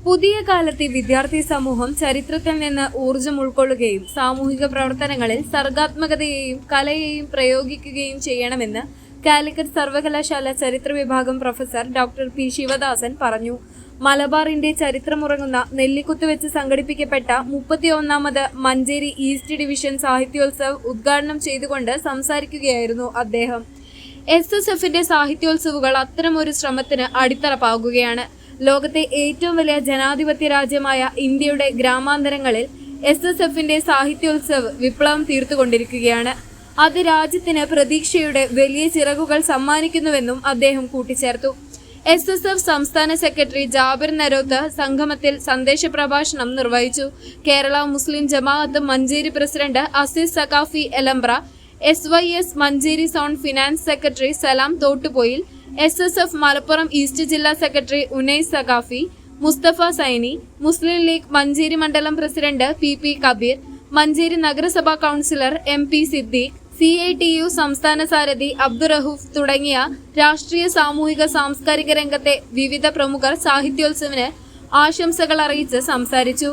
പുതിയ കാലത്തെ വിദ്യാർത്ഥി സമൂഹം ചരിത്രത്തിൽ നിന്ന് ഊർജം ഉൾക്കൊള്ളുകയും സാമൂഹിക പ്രവർത്തനങ്ങളിൽ സർഗാത്മകതയെയും കലയെയും പ്രയോഗിക്കുകയും ചെയ്യണമെന്ന് കാലിക്കറ്റ് സർവകലാശാല ചരിത്ര വിഭാഗം പ്രൊഫസർ ഡോക്ടർ പി ശിവദാസൻ പറഞ്ഞു. മലബാറിന്റെ ചരിത്രമുറങ്ങുന്ന നെല്ലിക്കുത്ത് വെച്ച് സംഘടിപ്പിക്കപ്പെട്ട 31ാമത് മഞ്ചേരി ഈസ്റ്റ് ഡിവിഷൻ സാഹിത്യോത്സവ് ഉദ്ഘാടനം ചെയ്തുകൊണ്ട് സംസാരിക്കുകയായിരുന്നു അദ്ദേഹം. SSFന്റെ സാഹിത്യോത്സവുകൾ അത്തരമൊരു ശ്രമത്തിന് അടിത്തറ പാകുകയാണ്. ലോകത്തെ ഏറ്റവും വലിയ ജനാധിപത്യ രാജ്യമായ ഇന്ത്യയുടെ ഗ്രാമാന്തരങ്ങളിൽ SSFന്റെ സാഹിത്യോത്സവ് വിപ്ലവം തീർത്തുകൊണ്ടിരിക്കുകയാണ്. അത് രാജ്യത്തിന് പ്രതീക്ഷയുടെ വലിയ ചിറകുകൾ സമ്മാനിക്കുന്നുവെന്നും അദ്ദേഹം കൂട്ടിച്ചേർത്തു. SSF സംസ്ഥാന സെക്രട്ടറി ജാബിർ നരോത്ത് സംഗമത്തിൽ സന്ദേശ പ്രഭാഷണം നിർവഹിച്ചു. Kerala Muslim Jamaath Manjeri president Azeez Saqafi Elambra, SYS Manjeri zone finance secretary Salam Thottupoyil, SSF Malappuram east ജില്ലാ സെക്രട്ടറി ഉനൈസ് സഖാഫി, മുസ്തഫ സൈനി, മുസ്ലിം ലീഗ് മഞ്ചേരി മണ്ഡലം പ്രസിഡന്റ് PP കബീർ, മഞ്ചേരി നഗരസഭാ കൗൺസിലർ MP സിദ്ദീഖ്, CITU സംസ്ഥാന സാരഥി അബ്ദുറഹൂഫ് തുടങ്ങിയ രാഷ്ട്രീയ സാമൂഹിക സാംസ്കാരിക രംഗത്തെ വിവിധ പ്രമുഖർ സാഹിത്യോത്സവിന് ആശംസകൾ അറിയിച്ച് സംസാരിച്ചു.